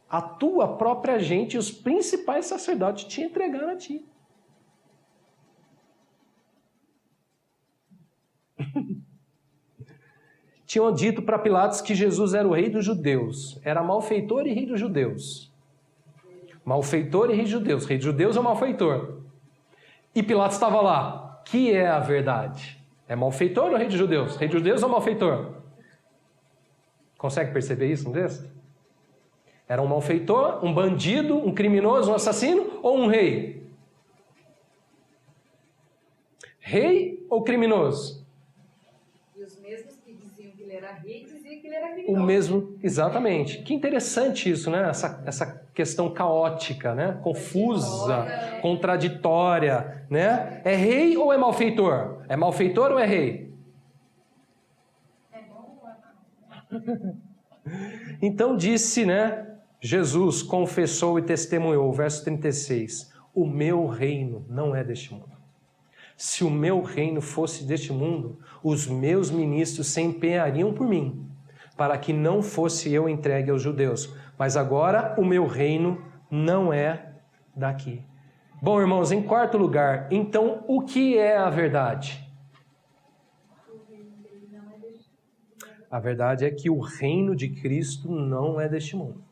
A tua própria gente e os principais sacerdotes te entregaram a ti. Tinham dito para Pilatos que Jesus era o rei dos judeus. Era malfeitor e rei dos judeus. Malfeitor e rei dos judeus. Rei dos judeus é malfeitor. E Pilatos estava lá. Que é a verdade? É malfeitor ou rei dos judeus? Rei dos judeus ou malfeitor? Consegue perceber isso no texto? Era um malfeitor, um bandido, um criminoso, um assassino ou um rei? Rei ou criminoso? E os mesmos que diziam que ele era rei, diziam que ele era O criminoso. mesmo, exatamente. Que interessante isso, né? Essa questão caótica, né? Confusa, contraditória, né? É rei ou é malfeitor? É malfeitor ou é rei? É bom ou é mal? Então disse, né? Jesus confessou e testemunhou, verso 36, o meu reino não é deste mundo. Se o meu reino fosse deste mundo, os meus ministros se empenhariam por mim, para que não fosse eu entregue aos judeus. Mas agora o meu reino não é daqui. Bom, irmãos, em quarto lugar, então o que é a verdade? A verdade é que o reino de Cristo não é deste mundo.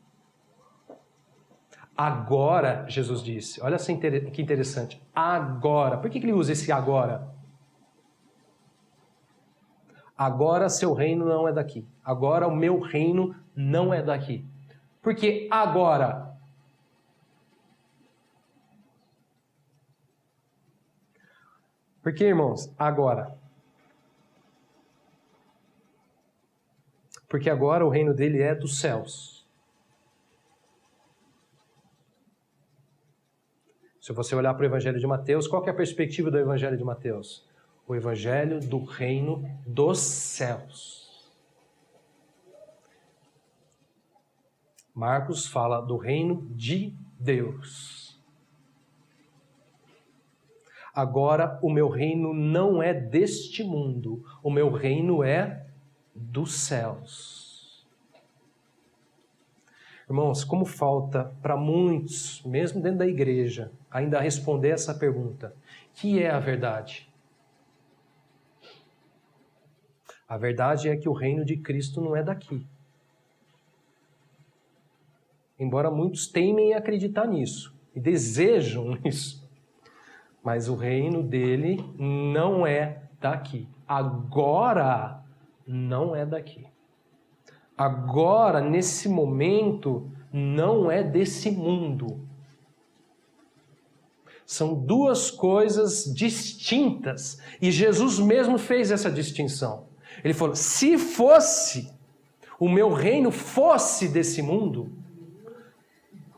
Agora, Jesus disse, olha que interessante, agora. Por que ele usa esse agora? Agora seu reino não é daqui. Agora o meu reino não é daqui. Por que agora? Por que, irmãos? Agora. Porque agora o reino dele é dos céus. Se você olhar para o Evangelho de Mateus, qual que é a perspectiva do Evangelho de Mateus? O Evangelho do reino dos céus. Marcos fala do reino de Deus. Agora, o meu reino não é deste mundo. O meu reino é dos céus. Irmãos, como falta para muitos, mesmo dentro da igreja, ainda responder essa pergunta: que é a verdade? A verdade é que o reino de Cristo não é daqui. Embora muitos teimem acreditar nisso e desejam isso, mas o reino dele não é daqui. Agora não é daqui. Agora, nesse momento, não é desse mundo. São duas coisas distintas. E Jesus mesmo fez essa distinção. Ele falou, se fosse, o meu reino fosse desse mundo,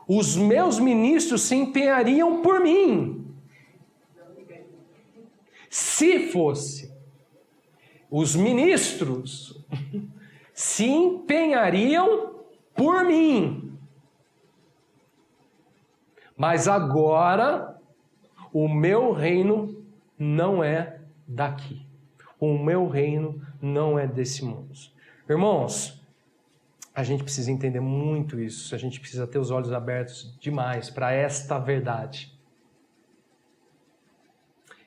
os meus ministros se empenhariam por mim. Se fosse, os ministros se empenhariam por mim. Mas agora, o meu reino não é daqui. O meu reino não é desse mundo. Irmãos, a gente precisa entender muito isso. A gente precisa ter os olhos abertos demais para esta verdade.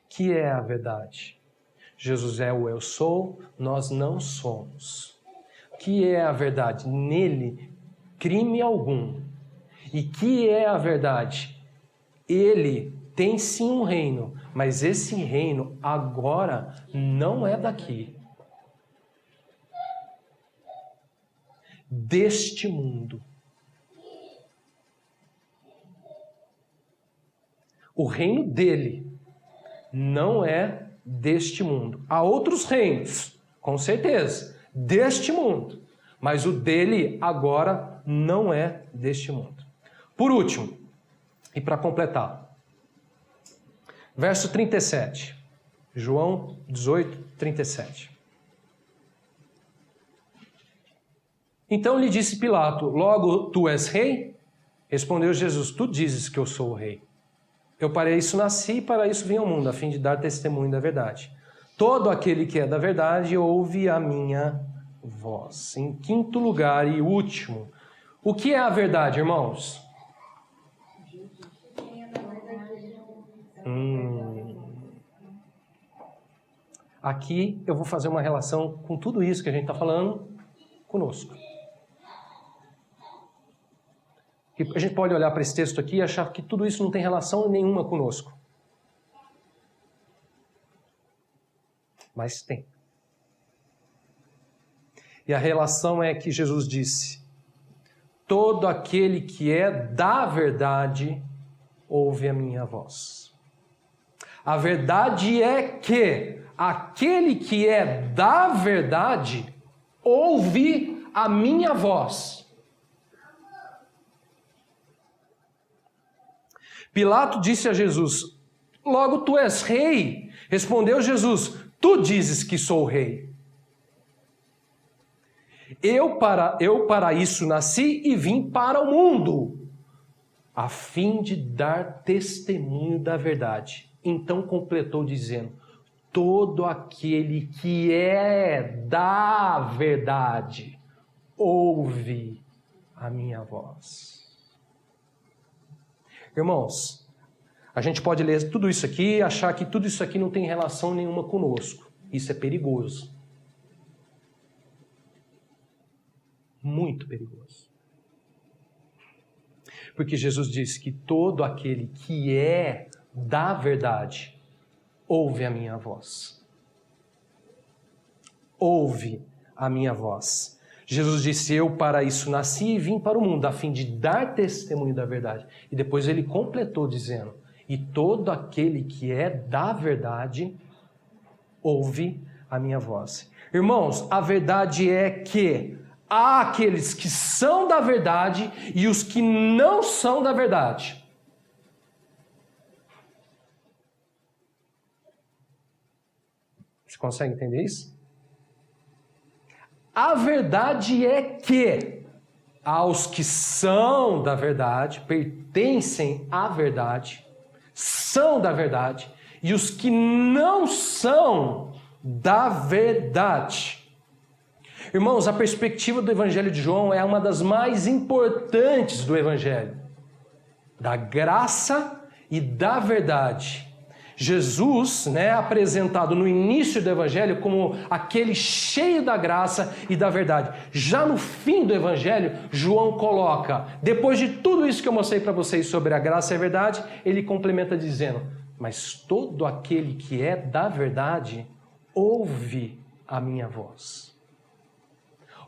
Que é a verdade? Jesus é o eu sou, nós não somos. Que é a verdade? Nele, crime algum. E que é a verdade? Ele tem sim um reino, mas esse reino agora não é daqui. Deste mundo. O reino dele não é deste mundo. Há outros reinos, com certeza, deste mundo, mas o dele agora não é deste mundo. Por último, e para completar, verso 37, João 18, 37. Então lhe disse Pilato, logo tu és rei? Respondeu Jesus, tu dizes que eu sou o rei. Eu para isso nasci e para isso vim ao mundo, a fim de dar testemunho da verdade. Todo aquele que é da verdade ouve a minha voz. Em quinto lugar e último, o que é a verdade, irmãos? Aqui eu vou fazer uma relação com tudo isso que a gente está falando conosco. A gente pode olhar para esse texto aqui e achar que tudo isso não tem relação nenhuma conosco. Mas tem. E a relação é que Jesus disse, todo aquele que é da verdade ouve a minha voz. A verdade é que aquele que é da verdade ouve a minha voz. Pilato disse a Jesus: logo tu és rei. Respondeu Jesus: tu dizes que sou rei. Eu para isso nasci e vim para o mundo, a fim de dar testemunho da verdade. Então completou dizendo: todo aquele que é da verdade ouve a minha voz. Irmãos, a gente pode ler tudo isso aqui e achar que tudo isso aqui não tem relação nenhuma conosco. Isso é perigoso. Muito perigoso. Porque Jesus disse que todo aquele que é da verdade ouve a minha voz. Ouve a minha voz. Jesus disse: eu para isso nasci e vim para o mundo, a fim de dar testemunho da verdade. E depois ele completou dizendo: e todo aquele que é da verdade ouve a minha voz. Irmãos, a verdade é que há aqueles que são da verdade e os que não são da verdade. Você consegue entender isso? A verdade é que aos que são da verdade, pertencem à verdade, são da verdade, e os que não são da verdade. Irmãos, a perspectiva do Evangelho de João é uma das mais importantes do Evangelho, da graça e da verdade. Jesus, apresentado no início do Evangelho como aquele cheio da graça e da verdade. Já no fim do Evangelho, João coloca, depois de tudo isso que eu mostrei para vocês sobre a graça e a verdade, ele complementa dizendo: mas todo aquele que é da verdade ouve a minha voz.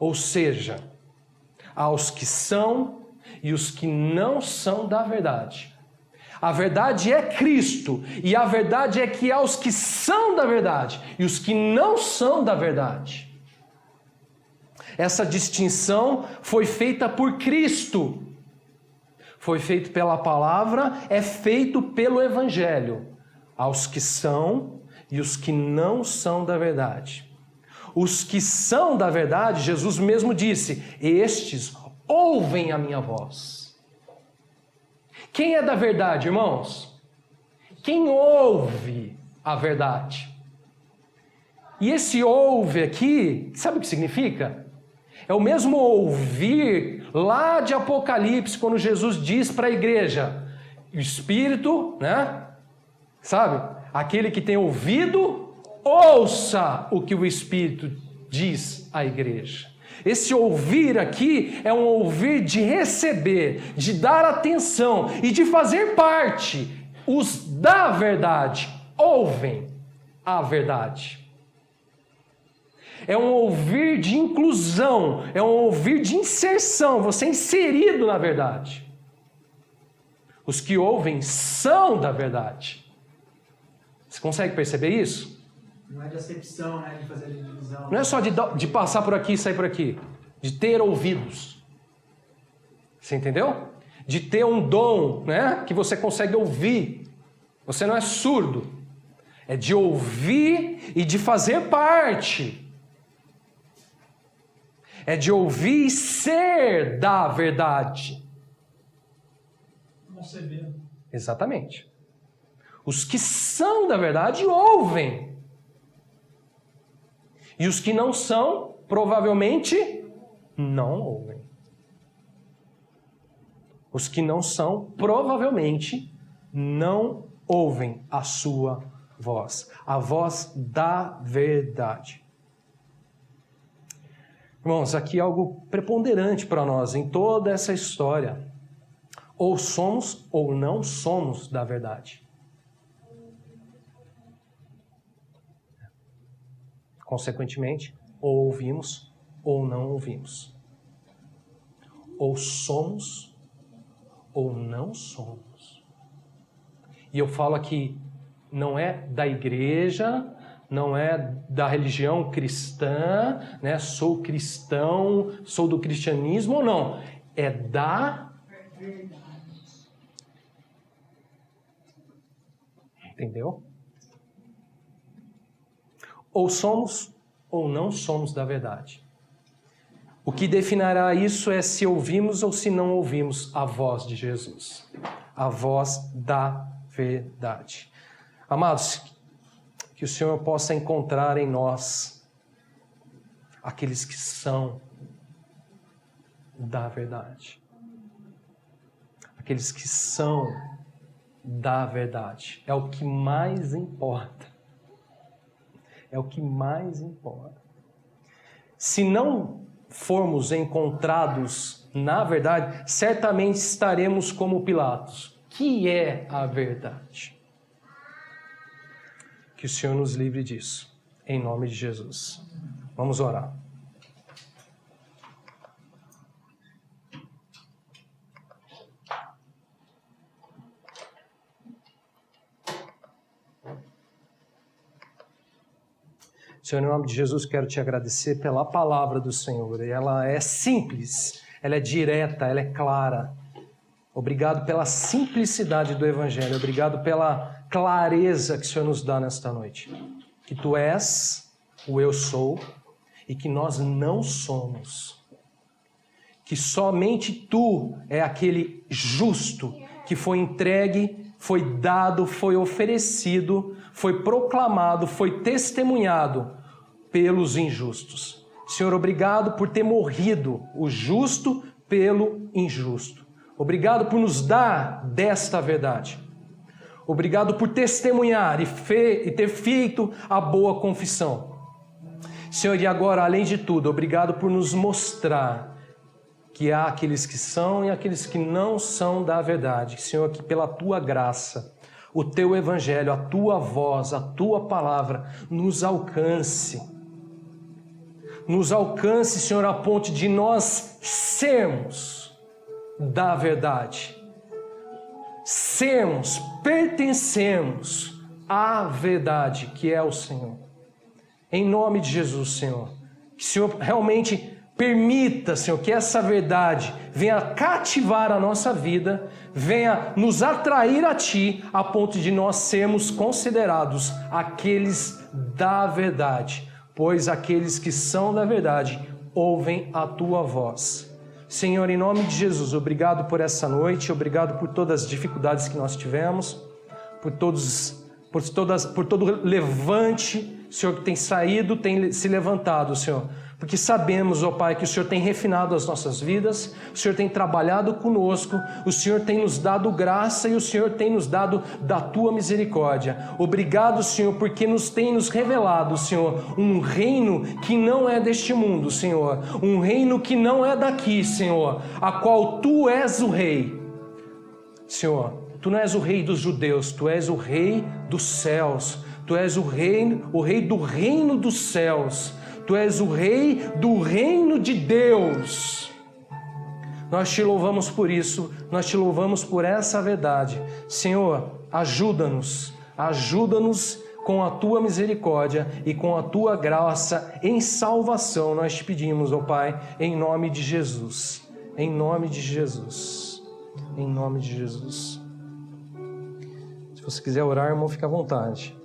Ou seja, aos que são e os que não são da verdade. A verdade é Cristo, e a verdade é que há os que são da verdade e os que não são da verdade. Essa distinção foi feita por Cristo, foi feito pela palavra, é feito pelo Evangelho. Aos que são e os que não são da verdade. Os que são da verdade, Jesus mesmo disse: estes ouvem a minha voz. Quem é da verdade, irmãos? Quem ouve a verdade? E esse ouve aqui, sabe o que significa? É o mesmo ouvir lá de Apocalipse, quando Jesus diz para a igreja: o Espírito, sabe? Aquele que tem ouvido, ouça o que o Espírito diz à igreja. Esse ouvir aqui é um ouvir de receber, de dar atenção e de fazer parte. Os da verdade ouvem a verdade. É um ouvir de inclusão, é um ouvir de inserção, você é inserido na verdade. Os que ouvem são da verdade. Você consegue perceber isso? Não é de acepção, de fazer a divisão. Não é só de passar por aqui e sair por aqui. De ter ouvidos. Você entendeu? De ter um dom, que você consegue ouvir. Você não é surdo. É de ouvir e de fazer parte. É de ouvir e ser da verdade. Conceber. Exatamente. Os que são da verdade ouvem. E os que não são, provavelmente, não ouvem. Os que não são, provavelmente, não ouvem a sua voz. A voz da verdade. Irmãos, aqui é algo preponderante para nós em toda essa história. Ou somos ou não somos da verdade. Consequentemente, ou ouvimos ou não ouvimos. Ou somos ou não somos. E eu falo aqui Não é da igreja, não é da religião cristã, né? Sou cristão, sou do cristianismo ou não. É da verdade. Entendeu? Ou somos ou não somos da verdade. O que definirá isso é se ouvimos ou se não ouvimos a voz de Jesus. A voz da verdade. Amados, que o Senhor possa encontrar em nós aqueles que são da verdade. Aqueles que são da verdade. É o que mais importa. É o que mais importa. Se não formos encontrados na verdade, certamente estaremos como Pilatos. Que é a verdade? Que o Senhor nos livre disso, em nome de Jesus. Vamos orar. Senhor, em nome de Jesus, quero te agradecer pela palavra do Senhor. Ela é simples, ela é direta, ela é clara. Obrigado pela simplicidade do Evangelho. Obrigado pela clareza que o Senhor nos dá nesta noite. Que Tu és o eu sou e que nós não somos. Que somente Tu é aquele justo que foi entregue, foi dado, foi oferecido, foi proclamado, foi testemunhado pelos injustos. Senhor, obrigado por ter morrido o justo pelo injusto. Obrigado por nos dar desta verdade. Obrigado por testemunhar e ter feito a boa confissão. Senhor, e agora, além de tudo, obrigado por nos mostrar que há aqueles que são e aqueles que não são da verdade. Senhor, que pela Tua graça, o Teu Evangelho, a Tua voz, a Tua palavra nos alcance. Nos alcance, Senhor, a ponto de nós sermos da verdade. Sermos, pertencemos à verdade que é o Senhor. Em nome de Jesus, Senhor. Que o Senhor realmente permita, Senhor, que essa verdade venha cativar a nossa vida, venha nos atrair a Ti, a ponto de nós sermos considerados aqueles da verdade, pois aqueles que são da verdade ouvem a Tua voz. Senhor, em nome de Jesus, obrigado por essa noite, obrigado por todas as dificuldades que nós tivemos, por todo levante, Senhor, que tem saído, tem se levantado, Senhor. Porque sabemos, ó Pai, que o Senhor tem refinado as nossas vidas, o Senhor tem trabalhado conosco, o Senhor tem nos dado graça e o Senhor tem nos dado da Tua misericórdia. Obrigado, Senhor, porque tem nos revelado, Senhor, um reino que não é deste mundo, Senhor, um reino que não é daqui, Senhor, a qual Tu és o Rei. Senhor, Tu não és o Rei dos judeus, Tu és o Rei dos céus, Tu és o Rei do reino dos céus. Tu és o Rei do reino de Deus. Nós Te louvamos por isso, nós Te louvamos por essa verdade. Senhor, ajuda-nos com a Tua misericórdia e com a Tua graça em salvação. Nós Te pedimos, ó Pai, em nome de Jesus. Em nome de Jesus. Em nome de Jesus. Se você quiser orar, irmão, fica à vontade.